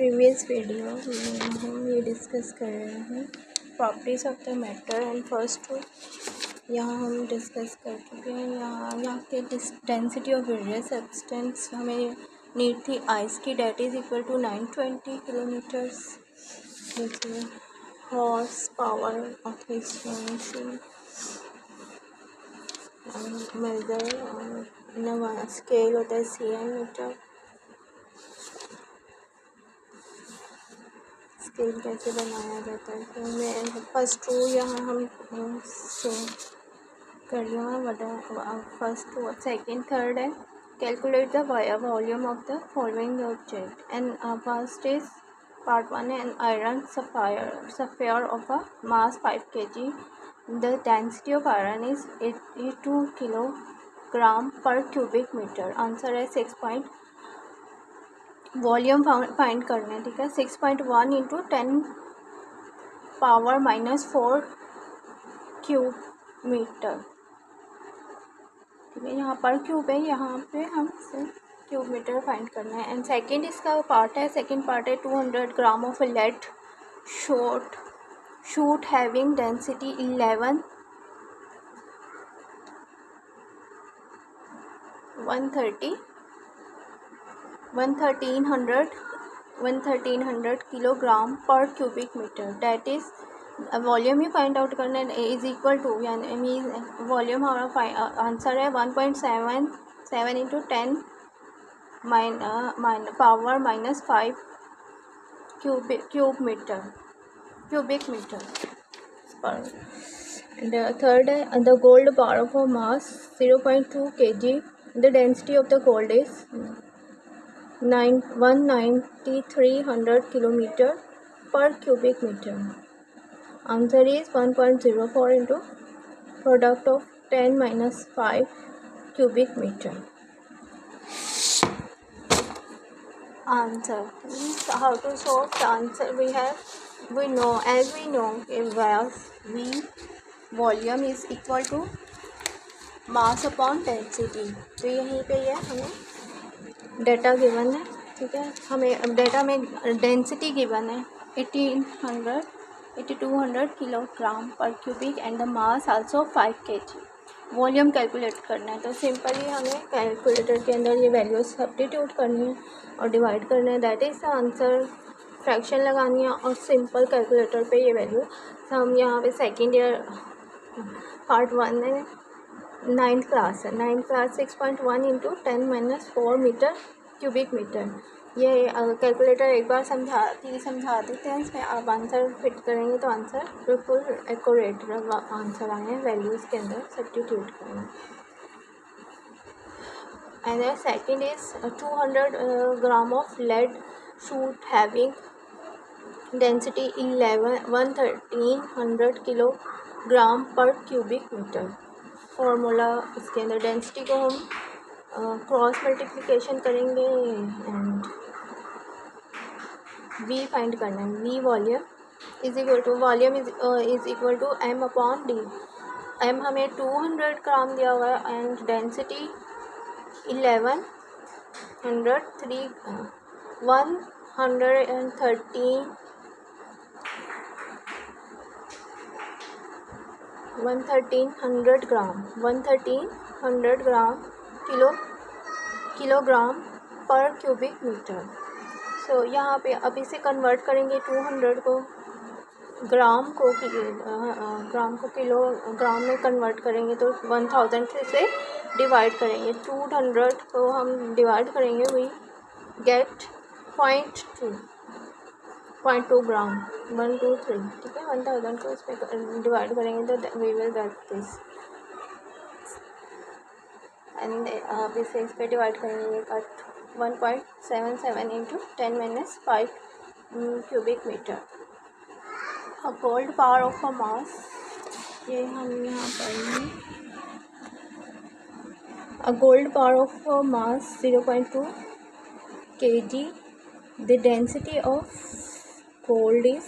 Previous video में हम ये डिस्कस कर रहे हैं properties of the matter and first यहाँ हम डिस्कस कर चुके हैं। यहाँ के डेंसिटी ऑफ वेरियस सब्सटेंस हमें नीड थी आइस की, that is equal to 920 kilometres. देखिए horse power of this machine measure और स्केल होता है cm मीटर। स्केल कैसे बनाया जाता है तो मैं फर्स्ट रो यहाँ हम से कर लिया बटा फर्स्ट सेकेंड थर्ड है। Calculate the volume of the following object and first is part one है an iron sphere of a mass 5 kg। The density of iron is 82 kilogram per cubic metre. Answer है 6. Volume find करना है, ठीक है। 6.1 into 10 power -4 cube metre, ठीक है। यहाँ पर क्यूब है, यहाँ पे हम क्यूब मीटर फाइंड करना है। एंड सेकेंड इसका पार्ट है, सेकेंड पार्ट है 200 gram of lead shot having density 1300 kilogram per cubic metre. That is volume ही फाइंड आउट करना है, इज इक्वल टू यानी वॉल्यूम हमारा आंसर है 1.77 इंटू 10 पावर -5 क्यूबिक मीटर पर। And third है the gold bar of a mass 0.2 kg. The density of the gold is 19300 kilometer per cubic meter. Answer is 1.04 into product of 10 minus 5 cubic meter. Answer. How to solve the answer? We know V volume is equal to mass upon density. तो यहीं पे ये हमें data given है, ठीक है। हमें data में डेंसिटी गिवन है 8200 kilogram per cubic and the mass also 5 kg। Volume calculate करना है तो सिंपली हमें कैलकुलेटर के अंदर ये वैल्यूज सब्स्टिट्यूट करनी है और डिवाइड करना है। That is the answer. Fraction लगानी है और सिंपल कैलकुलेटर पे ये वैल्यू हम यहाँ पे सेकेंड ईयर पार्ट 1 है, 9th क्लास है। 9th class 6.1 into 10 - 4 metre cubic metre. ये कैलकुलेटर एक बार समझा देते हैं, इसमें आप आंसर फिट करेंगे तो आंसर बिल्कुल एक्यूरेट आंसर आए हैं, वैल्यूज़ के अंदर सब्स्टिट्यूट करेंगे। And the second is 200 gram of lead shot having density 1300 kilogram per cubic metre. Formula इसके अंदर डेंसिटी को हम क्रॉस मल्टीप्लिकेशन करेंगे एंड वी फाइंड करना है। We volume is equal to M upon D. M हमें 200 gram दिया हुआ है and density 113 1300 gram kilogram per cubic metre. So यहाँ पे अब इसे कन्वर्ट करेंगे 200 को ग्राम को किलोग्राम में कन्वर्ट करेंगे तो 1000 से डिवाइड करेंगे। 200 को हम डिवाइड करेंगे, वी गेट 0.2 ग्राम 123, ठीक है। 1000 को इसमें डिवाइड करेंगे तो we will get this and आप इसे इस पर डिवाइड करेंगे cut 1.77 into 10 - 5 cubic metre. A gold power of a mass, ये हम यहाँ पढ़ेंगे। A gold power of a mass 0.2 kg. The density of gold is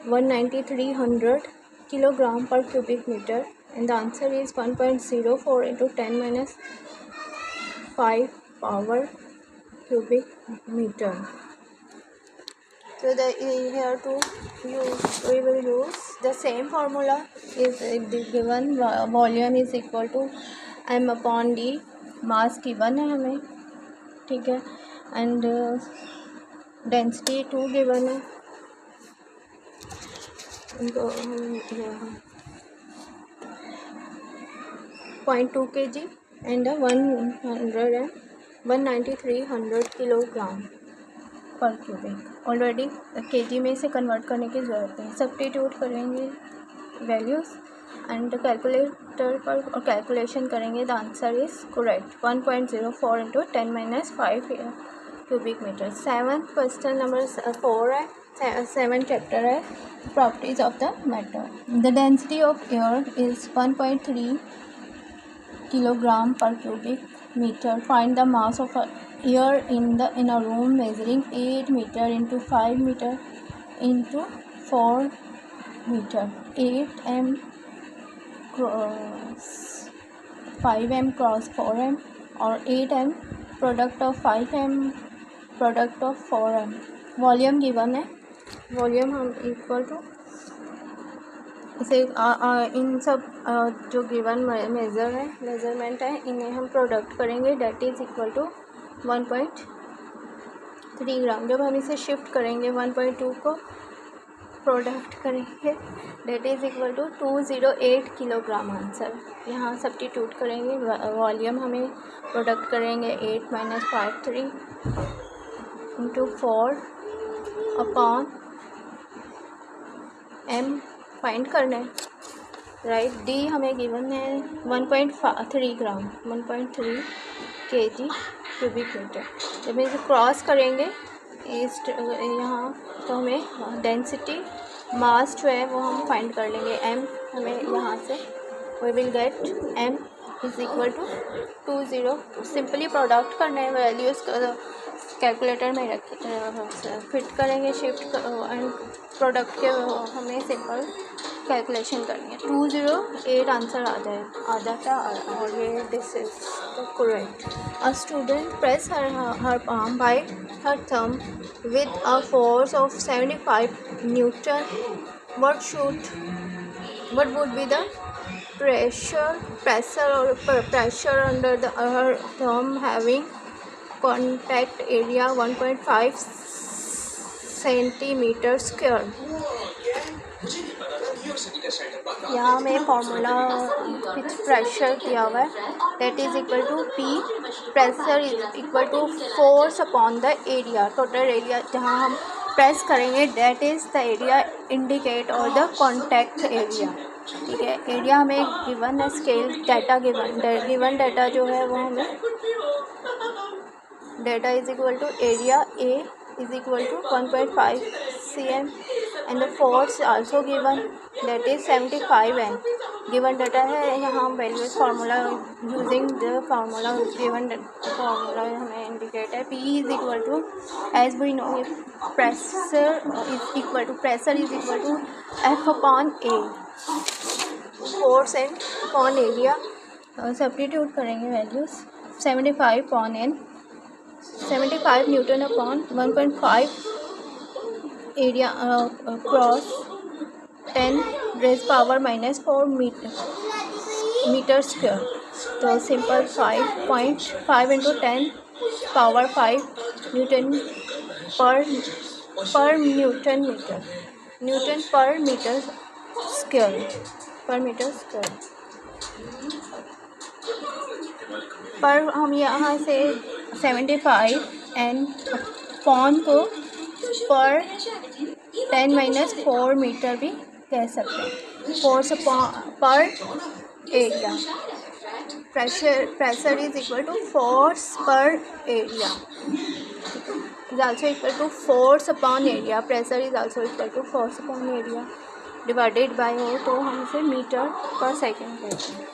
19300 kilogram per cubic meter and the answer is 1.04 into 10 - 5 power cubic meter. So here to we will use the same formula. Is the given volume is equal to m upon d, mass given है हमें, ठीक है, and density 2 given है, इनको 0.2 kg and 19300 kilogram per cubic. Already KG में से convert करने की ज़रूरत है. सब्स्टिट्यूट करेंगे वैल्यूज़ एंड कैलकुलेटर पर और कैलकुलेशन करेंगे. The answer is correct. 1.04 into 10⁻5 cubic metre. 7th question number 4 है. 7 चैप्टर है properties of the matter. The density of air is 1.3 kilogram per cubic meter. Find the mass of air in a room measuring 8 meter into 5 meter into 4 meter. 8m cross 5m cross 4m और 8m product of 5m product of 4m. Volume given है. Volume हम equal to इसे इन सब जो given measurement है इन्हें हम product करेंगे. That is equal to 1.3 gram. जब हम इसे शिफ्ट करेंगे 1.2 को प्रोडक्ट करेंगे, that is equal to 208 kilogram. Answer यहाँ सब्स्टिट्यूट करेंगे. वॉल्यूम हमें प्रोडक्ट करेंगे 8 - 5 3 इंटू 4 अपॉन m फाइंड करना है, राइट. डी हमें गिवन है 1.3 ग्राम, 1.3 kg क्यूबिक मीटर. जब इसे क्रॉस करेंगे इस यहाँ तो हमें डेंसिटी मास जो है वो हम फाइंड कर लेंगे. m हमें यहाँ से we will get m is equal to 20. Simply product करना है. वैल्यूज़ कैलकुलेटर में रखें, फिट करेंगे शिफ्ट एंड प्रोडक्ट के हमें सिंपल कैलकुलेशन करनी है. 208 आंसर आ जाता है और ये this is correct. A student press her palm by her thumb with a force of 75 Newton. What would be the pressure under her thumb having contact area 1.5 centimeter square. यहाँ में formula which pressure किया हुआ है. That is equal to P. Pressure is equal to force upon the area. Total area जहाँ हम press करेंगे that is the area indicate और the contact area. ठीक है. एरिया हमें गिवन है. स्केल डाटा गिवन डाटा जो है वो हमें data is equal to area A is equal to 1.5 cm and the force also given that is 75 n. Given data है. यहाँ values formula using the formula given formula हमें indicate है. P is equal to as we know pressure is equal to F upon A. Force and upon area substitute करेंगे values. 75 upon n 75 newton upon 1.5 area cross 10 raise power -4 metre square. तो simple 5.5 into 10 power 5 newton per metre square. पर हम यहाँ से 75 N pawn को पर 10-4 metre भी कह सकते हैं. Force per area. Pressure is equal to force per area is also equal to force upon area. Pressure is also equal to force upon area divided by हो, तो हम इसे मीटर पर सेकेंड कहते हैं.